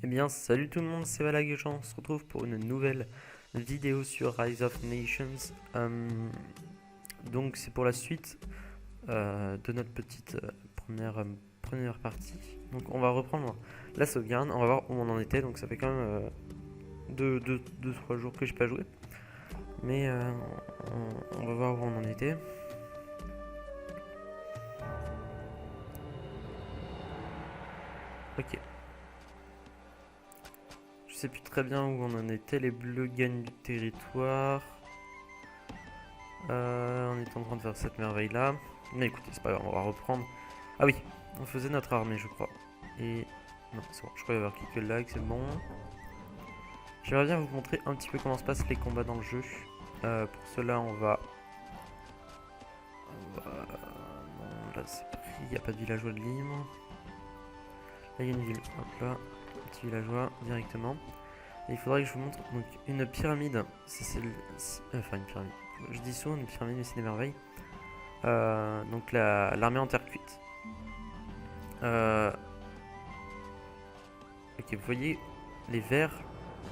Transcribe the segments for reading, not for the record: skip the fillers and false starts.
Eh bien, salut tout le monde, c'est Valag et Jean. On se retrouve pour une nouvelle vidéo sur Rise of Nations. Donc, c'est pour la suite de notre petite première partie. Donc, on va reprendre la sauvegarde. On va voir où on en était. Donc, ça fait quand même 2-3 jours que j'ai pas joué. Mais on va voir où on en était. Ok. Je sais plus très bien où on en était. Les bleus gagnent du territoire. On est en train de faire cette merveille là. Mais écoutez, c'est pas grave, on va reprendre. Ah oui, on faisait notre armée, je crois. Et. Non, c'est bon, je crois y avoir quelques lags, c'est bon. J'aimerais bien vous montrer un petit peu comment se passent les combats dans le jeu. Pour cela, on va. Non, là c'est pris, il n'y a pas de villageois de libre. Là, il y a une ville. Hop là, un petit villageois directement. Et il faudrait que je vous montre donc une pyramide. C'est celle. Enfin, une pyramide. Je dis souvent une pyramide, mais c'est des merveilles. Donc l'armée en terre cuite. Ok, vous voyez, les verts,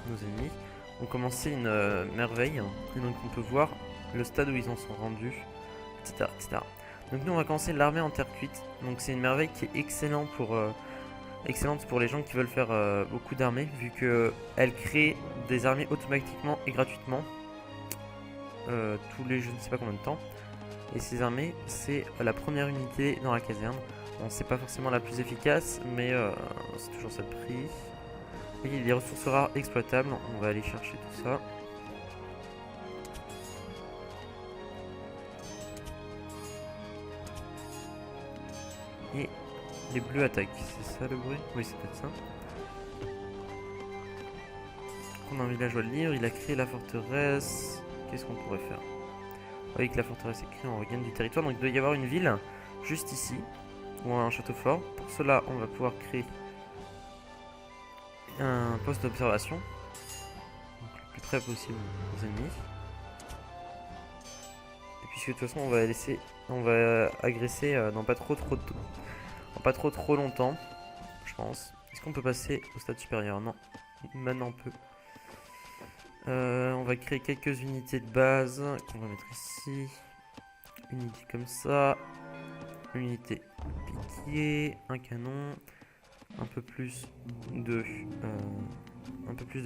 nos ennemis, ont commencé une merveille. Et donc on peut voir le stade où ils en sont rendus, etc. etc. Donc nous on va commencer l'armée en terre cuite. Donc c'est une merveille qui est excellente pour les gens qui veulent faire beaucoup d'armées, vu qu'elle crée des armées automatiquement et gratuitement. Tous les je ne sais pas combien de temps. Et ces armées, c'est la première unité dans la caserne. Bon, c'est pas forcément la plus efficace, mais c'est toujours ça de prix. Et il y a des ressources rares exploitables, on va aller chercher tout ça. Et les bleus attaquent, c'est ça le bruit? Oui, c'est peut-être ça. On a un villageois de libre, il a créé la forteresse. Qu'est-ce qu'on pourrait faire? Vous voyez que la forteresse est créée, on regagne du territoire, donc il doit y avoir une ville juste ici, ou un château fort. Pour cela, on va pouvoir créer un poste d'observation, le plus près possible aux ennemis. Et puisque de toute façon, on va agresser dans pas trop longtemps, je pense. Est-ce qu'on peut passer au stade supérieur? Non, maintenant on peut. On va créer quelques unités de base qu'on va mettre ici. Une unité comme ça. Une unité piquée, un canon, un peu plus de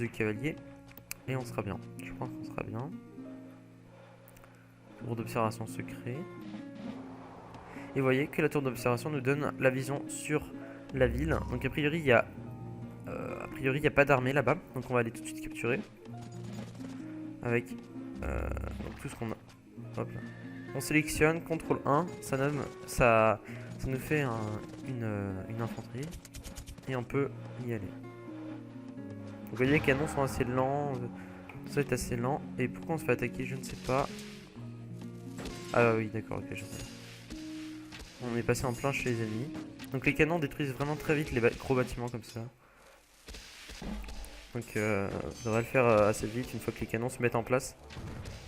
cavaliers. Et on sera bien. Je pense qu'on sera bien. Tour d'observation secret. Et vous voyez que la tour d'observation nous donne la vision sur la ville. Donc a priori il y a pas d'armée là-bas. Donc on va aller tout de suite capturer. Avec donc tout ce qu'on a. Hop là. On sélectionne, CTRL 1, ça nous fait une infanterie. Et on peut y aller. Donc vous voyez les canons sont assez lents. Tout ça est assez lent. Et pourquoi on se fait attaquer, je ne sais pas. Ah oui d'accord, ok, je sais. On est passé en plein chez les ennemis. Donc les canons détruisent vraiment très vite les gros bâtiments comme ça. Donc on devrait le faire assez vite une fois que les canons se mettent en place.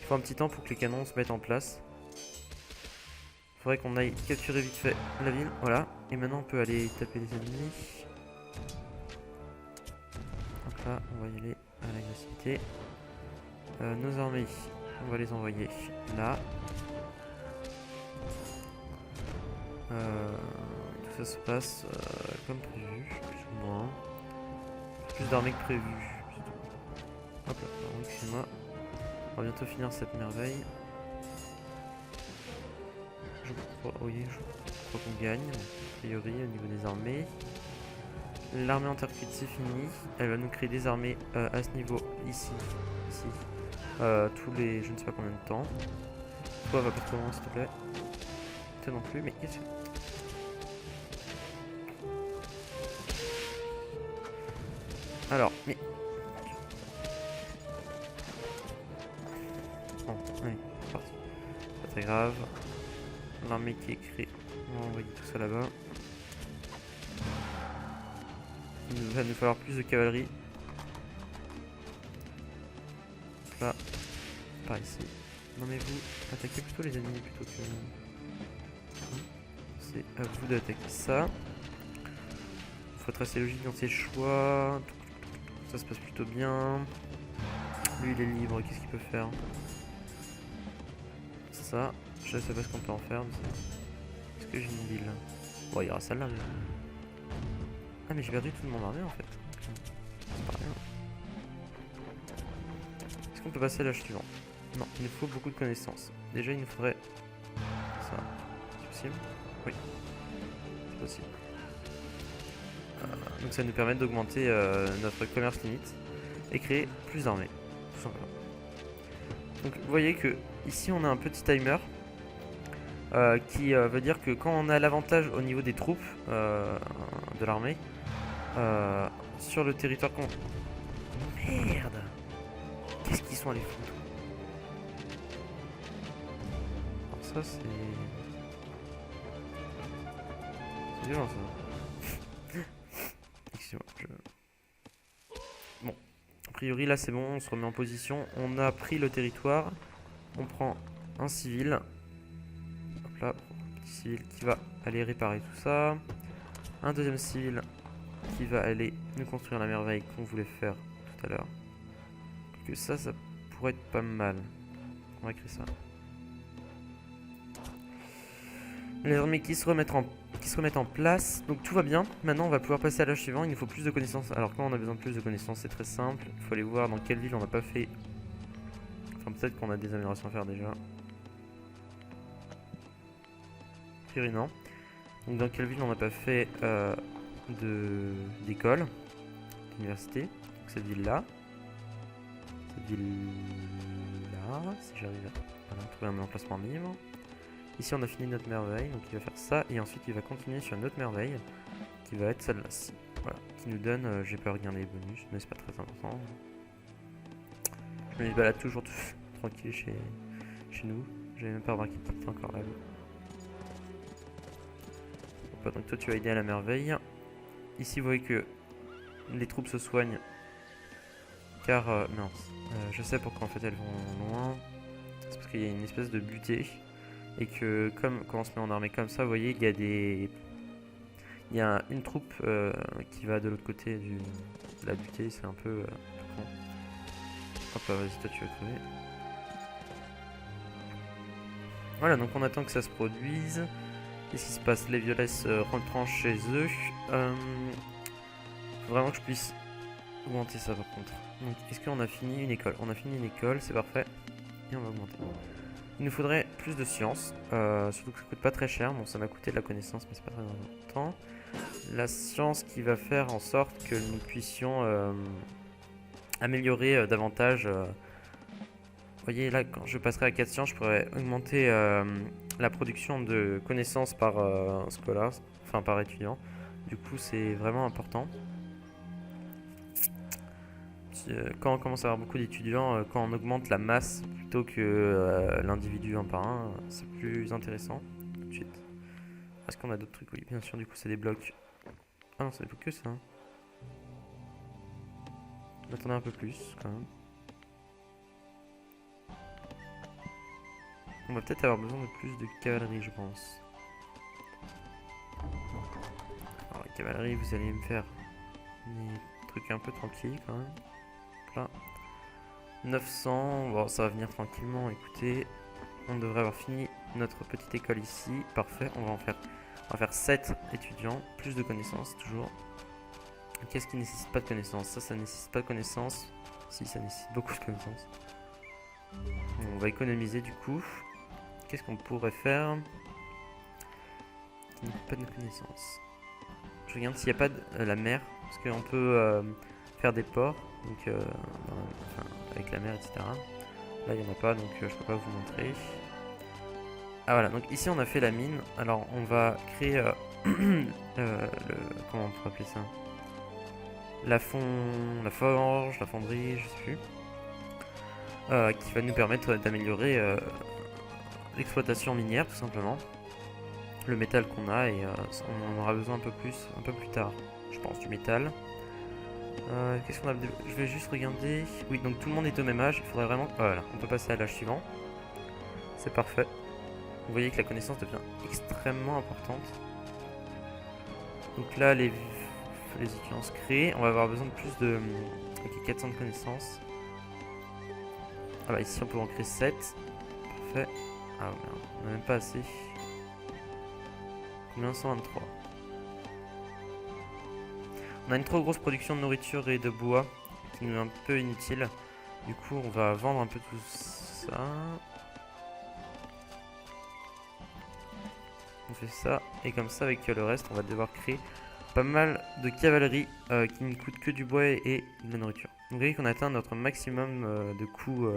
Il faut un petit temps pour que les canons se mettent en place. Il faudrait qu'on aille capturer vite fait la ville. Voilà. Et maintenant on peut aller taper les ennemis. Donc là on va y aller à l'agressivité. Nos armées, on va les envoyer là. Tout ça se passe comme prévu, plus ou moins. Plus d'armées que prévu. Hop là, pardon, excusez-moi. On va bientôt finir cette merveille. Je crois qu'on gagne, a priori, au niveau des armées. L'armée en terre cuite, c'est fini. Elle va nous créer des armées à ce niveau, ici. Tous les je ne sais pas combien de temps. Toi, va pas trop loin, s'il te plaît. Toi non plus, mais qu'est-ce que. Alors, mais. Bon, allez, c'est parti. Pas très grave. L'armée qui est créée. On va envoyer tout ça là-bas. Il va nous falloir plus de cavalerie. Là. Par ici. Non mais vous, attaquez plutôt les ennemis plutôt que. C'est à vous d'attaquer ça. Il faut être assez logique dans ses choix. Ça se passe plutôt bien. Lui il est libre, qu'est-ce qu'il peut faire? Ça, je sais pas ce qu'on peut en faire. Est-ce que j'ai une ville? Bon, il y aura celle-là. Mais... Ah, mais j'ai perdu toute mon armée en fait. C'est pas rien. Est-ce qu'on peut passer à l'âge suivant? Non, il nous faut beaucoup de connaissances. Déjà, il nous faudrait ça. C'est possible? Oui, c'est possible. Donc ça va nous permettre d'augmenter notre commerce limite et créer plus d'armées, tout simplement. Donc vous voyez que ici on a un petit timer qui veut dire que quand on a l'avantage au niveau des troupes de l'armée sur le territoire qu'on... Merde! Qu'est-ce qu'ils sont allés foutre? Alors ça c'est... C'est violent ça. Excusez-moi, Bon, a priori là c'est bon, on se remet en position. On a pris le territoire. On prend un civil. Hop là, un petit civil qui va aller réparer tout ça. Un deuxième civil qui va aller nous construire la merveille qu'on voulait faire tout à l'heure. Que ça pourrait être pas mal. On va créer ça. Les armées qui se remettent en place. Donc tout va bien. Maintenant on va pouvoir passer à l'âge suivant. Il nous faut plus de connaissances. Alors quand on a besoin de plus de connaissances, c'est très simple. Il faut aller voir dans quelle ville on n'a pas fait. Enfin peut-être qu'on a des améliorations à faire déjà. Priori non. Donc dans quelle ville on n'a pas fait d'école, d'université. Cette ville là. Cette ville là. Si j'arrive à trouver un emplacement libre. Ici on a fini notre merveille, donc il va faire ça et ensuite il va continuer sur une autre merveille qui va être celle-là-ci. Voilà, qui nous donne, j'ai pas regardé les bonus, mais c'est pas très important. Je me balade toujours tranquille chez nous, j'avais même pas remarqué qu'il était encore là. Donc toi tu vas aider à la merveille. Ici vous voyez que les troupes se soignent car, mince, je sais pourquoi en fait elles vont loin. C'est parce qu'il y a une espèce de butée. Et que comme quand on se met en armée comme ça, vous voyez, il y a une troupe qui va de l'autre côté de la butée, c'est un peu con. Hop là, vas-y, toi tu vas crever. Voilà, donc on attend que ça se produise. Qu'est-ce qui se passe? Les violets retranchent chez eux. Faut vraiment que je puisse augmenter ça par contre. Donc est-ce qu'on a fini une école? On a fini une école, c'est parfait. Et on va augmenter. Il nous faudrait plus de science, surtout que ça coûte pas très cher. Bon, ça m'a coûté de la connaissance, mais c'est pas très important. La science qui va faire en sorte que nous puissions améliorer davantage. Vous voyez, là, quand je passerai à 4 sciences, je pourrais augmenter la production de connaissances par scolaire, enfin par étudiant. Du coup, c'est vraiment important. Quand on commence à avoir beaucoup d'étudiants, quand on augmente la masse plutôt que l'individu un par un, c'est plus intéressant. Tout de suite. Est-ce qu'on a d'autres trucs? Oui, bien sûr, du coup, c'est des blocs. Ah non, ça débloque que ça. On attendait un peu plus, quand même. On va peut-être avoir besoin de plus de cavalerie, je pense. Alors, la cavalerie, vous allez me faire des trucs un peu tranquilles, quand même. Là. 900, bon ça va venir tranquillement, écoutez, on devrait avoir fini notre petite école ici, parfait, on va faire 7 étudiants, plus de connaissances toujours. Qu'est-ce qui nécessite pas de connaissances? Ça nécessite pas de connaissances, si ça nécessite beaucoup de connaissances. On va économiser du coup, qu'est-ce qu'on pourrait faire qui n'a pas de connaissances? Je regarde s'il n'y a pas de la mer, parce qu'on peut faire des ports. Donc avec la mer, etc. Là il n'y en a pas, donc je peux pas vous montrer. Ah voilà, donc ici on a fait la mine. Alors on va créer comment on peut appeler ça? La forge, la fonderie, je sais plus. Qui va nous permettre d'améliorer l'exploitation minière tout simplement. Le métal qu'on a et on en aura besoin un peu plus tard, je pense, du métal. Qu'est-ce qu'on a? Je vais juste regarder. Oui, donc tout le monde est au même âge. Il faudrait vraiment... Voilà, on peut passer à l'âge suivant. C'est parfait. Vous voyez que la connaissance devient extrêmement importante. Donc là, les les étudiants se créent. On va avoir besoin de plus de... Ok, 400 de connaissances. Ah bah ici on peut en créer 7. Parfait. Ah merde, on n'a même pas assez. Combien? 123. On a une trop grosse production de nourriture et de bois qui nous est un peu inutile. Du coup on va vendre un peu tout ça. On fait ça et comme ça avec le reste on va devoir créer pas mal de cavalerie qui ne coûte que du bois et de la nourriture. Donc vous voyez qu'on atteint notre maximum de coûts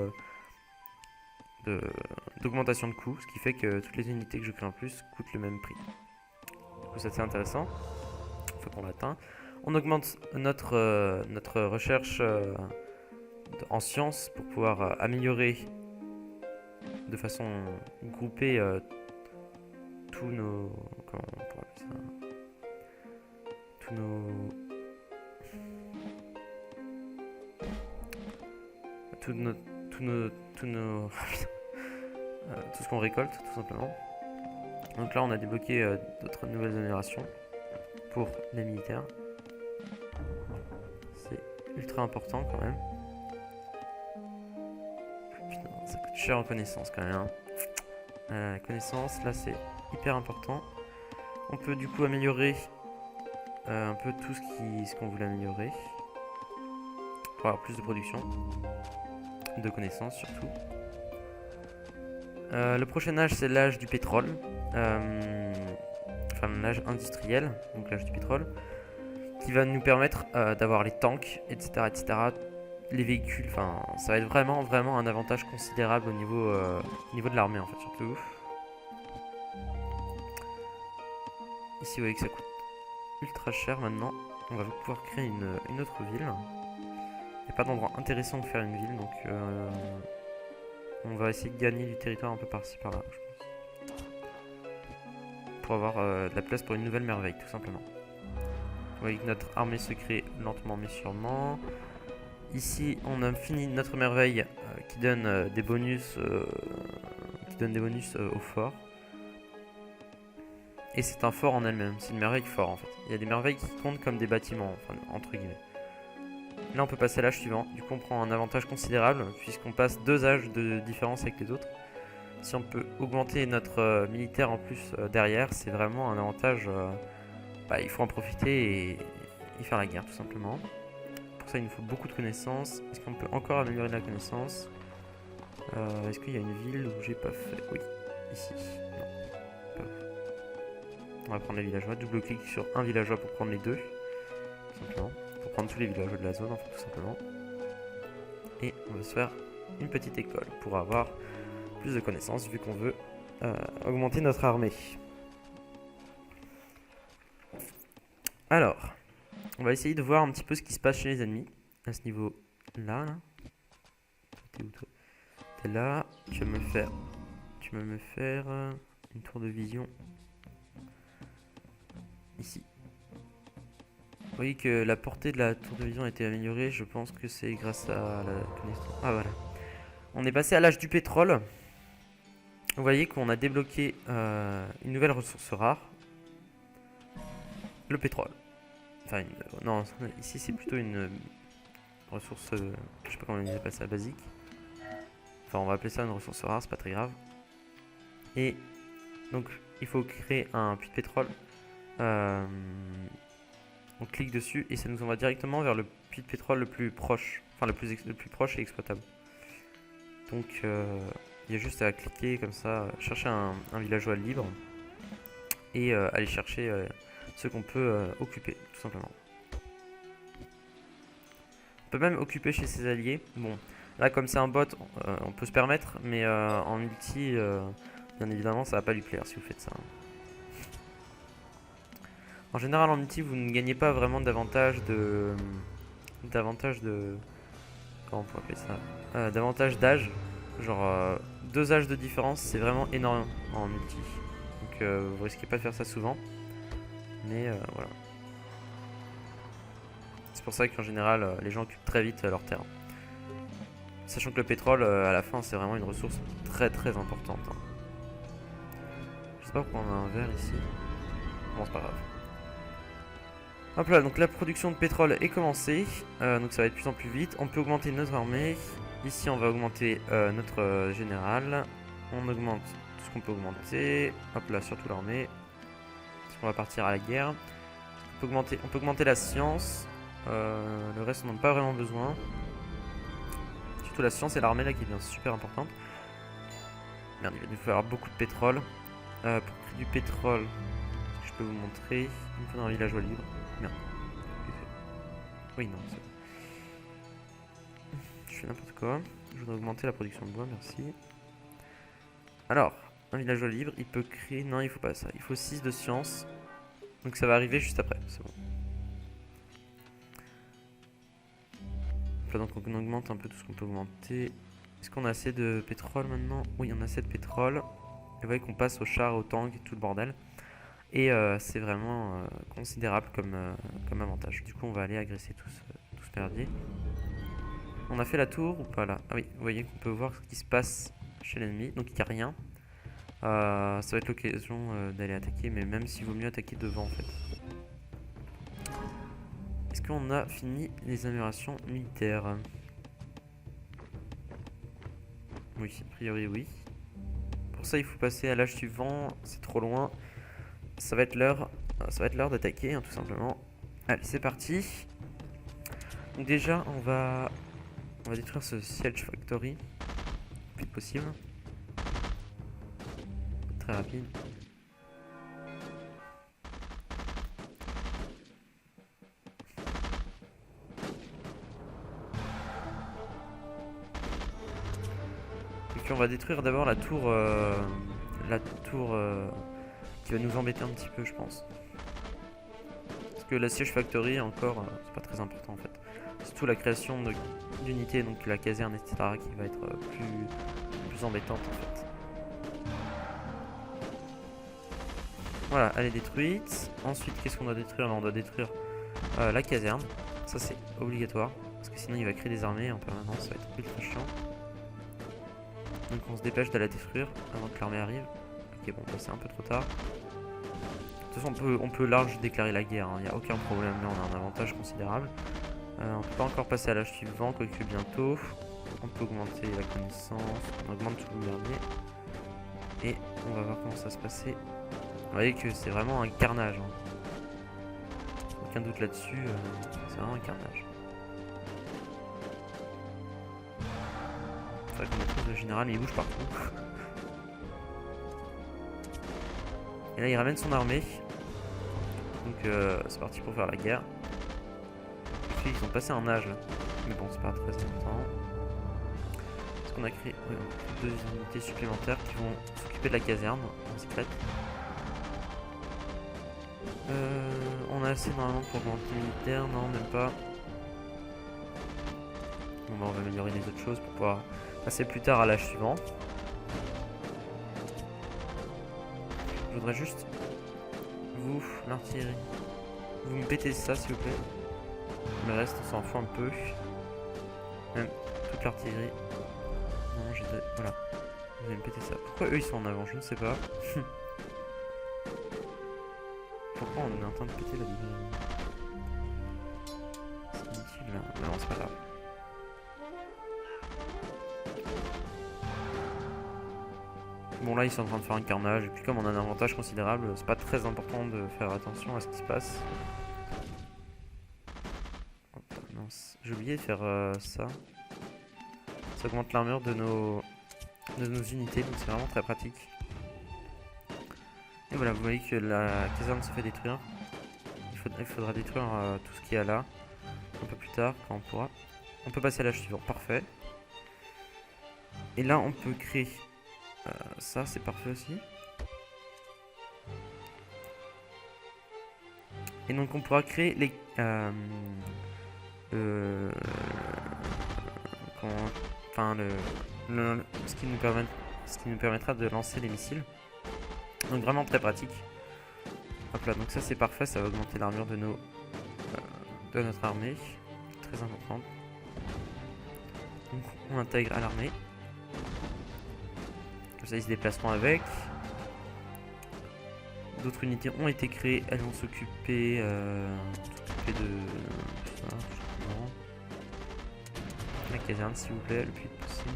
d'augmentation de coûts, ce qui fait que toutes les unités que je crée en plus coûtent le même prix. Du coup ça c'est intéressant, une fois qu'on l'atteint. On augmente notre recherche en sciences pour pouvoir améliorer de façon groupée tous nos... Comment on pourrait appeler ça? Tous tout ce qu'on récolte tout simplement. Donc là on a débloqué d'autres nouvelles améliorations pour les militaires. C'est ultra important quand même. Putain, ça coûte cher en connaissance quand même. Connaissance, là c'est hyper important. On peut du coup améliorer un peu tout ce qu'on voulait améliorer. Pour avoir plus de production. De connaissances surtout. Le prochain âge c'est l'âge du pétrole. Enfin l'âge industriel, donc l'âge du pétrole. Qui va nous permettre d'avoir les tanks, etc., etc. Les véhicules, enfin ça va être vraiment un avantage considérable au niveau de l'armée en fait surtout. Ici vous voyez que ça coûte ultra cher maintenant. On va pouvoir créer une autre ville. Il n'y a pas d'endroit intéressant pour faire une ville donc on va essayer de gagner du territoire un peu par-ci par-là je pense. Pour avoir de la place pour une nouvelle merveille tout simplement. Vous voyez que notre armée se crée lentement mais sûrement. Ici on a fini notre merveille qui donne des bonus au fort. Et c'est un fort en elle-même, c'est une merveille fort en fait. Il y a des merveilles qui comptent comme des bâtiments, enfin, entre guillemets. Là on peut passer à l'âge suivant, du coup on prend un avantage considérable puisqu'on passe 2 âges de différence avec les autres. Si on peut augmenter notre militaire en plus derrière, c'est vraiment un avantage, il faut en profiter et faire la guerre tout simplement. Pour ça il nous faut beaucoup de connaissances. Est-ce qu'on peut encore améliorer la connaissance? Est-ce qu'il y a une ville où j'ai pas fait? Oui, ici. Non, pas. On va prendre les villageois, double clic sur un villageois pour prendre les deux, tout simplement. Pour prendre tous les villageois de la zone en fait tout simplement. Et on va se faire une petite école pour avoir plus de connaissances vu qu'on veut augmenter notre armée. Alors, on va essayer de voir un petit peu ce qui se passe chez les ennemis à ce niveau là. T'es où toi? T'es là, tu vas me faire une tour de vision ici. Vous voyez que la portée de la tour de vision a été améliorée, je pense que c'est grâce à la connexion. Ah voilà. On est passé à l'âge du pétrole. Vous voyez qu'on a débloqué une nouvelle ressource rare. Le pétrole. Enfin, non, ici c'est plutôt une ressource, je sais pas comment on appelle ça, basique. Enfin, on va appeler ça une ressource rare, c'est pas très grave. Et donc, il faut créer un puits de pétrole. On clique dessus et ça nous envoie directement vers le puits de pétrole le plus proche. Enfin, le plus proche et exploitable. Donc, il y a juste à cliquer comme ça, chercher un villageois libre. Et aller chercher ce qu'on peut occuper, tout simplement. On peut même occuper chez ses alliés. Bon, là, comme c'est un bot, on peut se permettre. Mais en multi, bien évidemment, ça va pas lui plaire si vous faites ça. En général en multi vous ne gagnez pas vraiment davantage de... Comment on pourrait appeler ça, davantage d'âge. Genre 2 âges de différence c'est vraiment énorme en multi. Donc vous risquez pas de faire ça souvent. Mais voilà. C'est pour ça qu'en général les gens occupent très vite leur terrain. Sachant que le pétrole à la fin c'est vraiment une ressource très importante. Je sais pas pourquoi on a un verre ici. Bon c'est pas grave. Hop là, donc la production de pétrole est commencée. Donc ça va être de plus en plus vite. On peut augmenter notre armée. Ici, on va augmenter notre général. On augmente tout ce qu'on peut augmenter. Hop là, surtout l'armée. Parce qu'on va partir à la guerre. On peut augmenter la science. Le reste, on n'en a pas vraiment besoin. Surtout la science et l'armée là qui devient super importante. Merde, il va nous falloir beaucoup de pétrole. Pour créer du pétrole, je peux vous montrer. Il me faudra un villageois libre. Merde. Oui, non, c'est... Je fais n'importe quoi. Je voudrais augmenter la production de bois, merci. Alors, un villageois libre, il peut créer... Non, il faut pas ça. Il faut 6 de science. Donc ça va arriver juste après, c'est bon. Là, donc on augmente un peu tout ce qu'on peut augmenter. Est-ce qu'on a assez de pétrole maintenant? Oui, on a assez de pétrole. Et vous voyez qu'on passe au char, au tank et tout le bordel. Et c'est vraiment considérable comme avantage. Du coup, on va aller agresser tout ce merdier. On a fait la tour ou pas là? Ah oui, vous voyez qu'on peut voir ce qui se passe chez l'ennemi. Donc il n'y a rien. Ça va être l'occasion d'aller attaquer, mais même s'il vaut mieux attaquer devant en fait. Est-ce qu'on a fini les améliorations militaires? Oui, a priori oui. Pour ça il faut passer à l'âge suivant, c'est trop loin. Ça va être l'heure d'attaquer hein, tout simplement. Allez, c'est parti. Donc déjà on va détruire ce Siege Factory le plus possible. Très rapide. Et puis on va détruire d'abord la tour qui va nous embêter un petit peu, je pense. Parce que la Siege Factory encore, c'est pas très important en fait. Surtout la création d'unités, donc la caserne, etc. qui va être plus embêtante en fait. Voilà, elle est détruite. Ensuite, qu'est-ce qu'on doit détruire? Là, on doit détruire la caserne. Ça, c'est obligatoire. Parce que sinon, il va créer des armées en permanence. Ça va être ultra chiant. Donc, on se dépêche de la détruire avant que l'armée arrive. Ok, bon, bah, c'est un peu trop tard. De toute façon, on peut large déclarer la guerre. Il n'y a aucun problème. Là, on a un avantage considérable. On peut pas encore passer à l'âge suivant, quoique bientôt. On peut augmenter la connaissance. On augmente tout le dernier. Et on va voir comment ça se passer. Vous voyez que c'est vraiment un carnage. Hein. Aucun doute là-dessus, c'est vraiment un carnage. C'est vrai qu'on maîtrise le général, mais il bouge partout. Et là, il ramène son armée. Donc, c'est parti pour faire la guerre. Et puis, ils ont passé un âge. Là. Mais bon, c'est pas très important. Est-ce qu'on a créé deux unités supplémentaires qui vont s'occuper de la caserne en secret. On a assez normalement pour augmenter militaire, non même pas. Bon bah on va améliorer les autres choses pour pouvoir passer plus tard à l'âge suivant. Je voudrais juste vous, l'artillerie. Vous me pétez ça s'il vous plaît. Le reste on s'en fout un peu. Même toute l'artillerie. Non j'ai de... Voilà. Vous allez me péter ça. Pourquoi eux ils sont en avant? Je ne sais pas. Pourquoi on est en train de péter la librairie? C'est inutile là. Non, c'est pas grave. Bon là ils sont en train de faire un carnage et puis comme on a un avantage considérable, c'est pas très important de faire attention à ce qui se passe. Mince, j'ai oublié de faire ça. Ça augmente l'armure de nos unités, donc c'est vraiment très pratique. Et voilà, vous voyez que la caserne se fait détruire. Il faudra détruire tout ce qu'il y a là. Un peu plus tard, quand on pourra. On peut passer à l'âge suivant, parfait. Et là, on peut créer ça, c'est parfait aussi. Et donc, on pourra créer les... ce qui nous permettra de lancer les missiles. Donc vraiment très pratique. Hop là, donc ça c'est parfait, ça va augmenter l'armure de notre armée. Très importante. Donc on intègre à l'armée. Comme ça ils se déplaceront avec. d'autres unités ont été créées. Elles vont s'occuper de ça, tout simplement. La caserne, s'il vous plaît, le plus vite possible.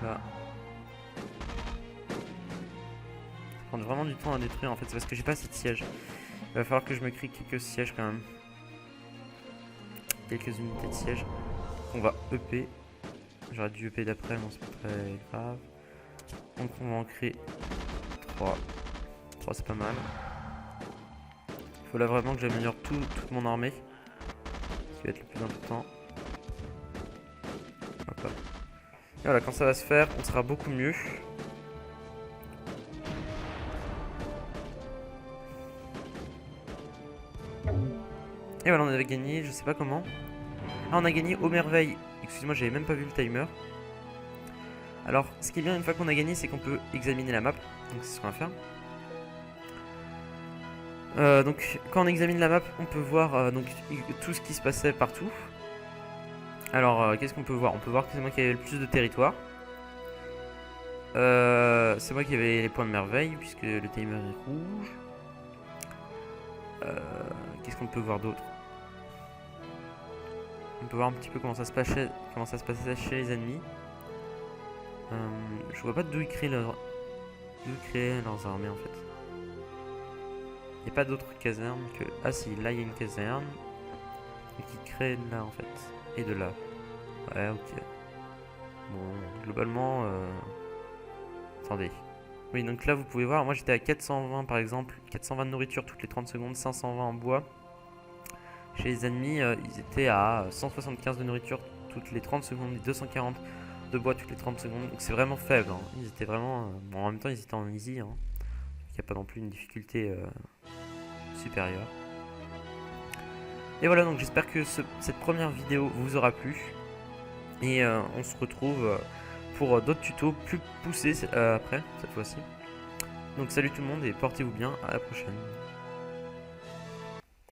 Là. Ça prend vraiment du temps à détruire en fait, c'est parce que j'ai pas assez de sièges. Il va falloir que je me crée quelques sièges quand même. Quelques unités de sièges. On va EP. J'aurais dû EP d'après, mais c'est pas très grave. Donc on va en créer 3. 3 c'est pas mal. Il faut là vraiment que j'améliore toute mon armée. Ce qui va être le plus important. Hop là. Et voilà, quand ça va se faire, on sera beaucoup mieux. Et voilà, on avait gagné, je sais pas comment. Ah, on a gagné aux merveilles. Excusez-moi, j'avais même pas vu le timer. Alors, ce qui est bien une fois qu'on a gagné, c'est qu'on peut examiner la map. Donc c'est ce qu'on va faire. Donc quand on examine la map, on peut voir donc, tout ce qui se passait partout. Alors, qu'est-ce qu'on peut voir? On peut voir que c'est moi qui avais le plus de territoire. C'est moi qui avais les points de merveille, puisque le timer est rouge. Qu'est-ce qu'on peut voir d'autre? On peut voir un petit peu comment ça se passait chez les ennemis. Je vois pas d'où ils créent leurs armées en fait. Il n'y a pas d'autres casernes que... Ah si, là il y a une caserne. Et qui crée là en fait. Et de là. Ouais, ok. Bon, globalement... Attendez. Oui, donc là vous pouvez voir, moi j'étais à 420 par exemple. 420 de nourriture toutes les 30 secondes, 520 en bois. Chez les ennemis, ils étaient à 175 de nourriture toutes les 30 secondes et 240 de bois toutes les 30 secondes. Donc c'est vraiment faible. Hein. Ils étaient vraiment... Bon, en même temps, ils étaient en easy. Hein. Il n'y a pas non plus une difficulté supérieure. Et voilà, donc j'espère que cette première vidéo vous aura plu. Et on se retrouve pour d'autres tutos plus poussés après, cette fois-ci. Donc salut tout le monde et portez-vous bien, à la prochaine.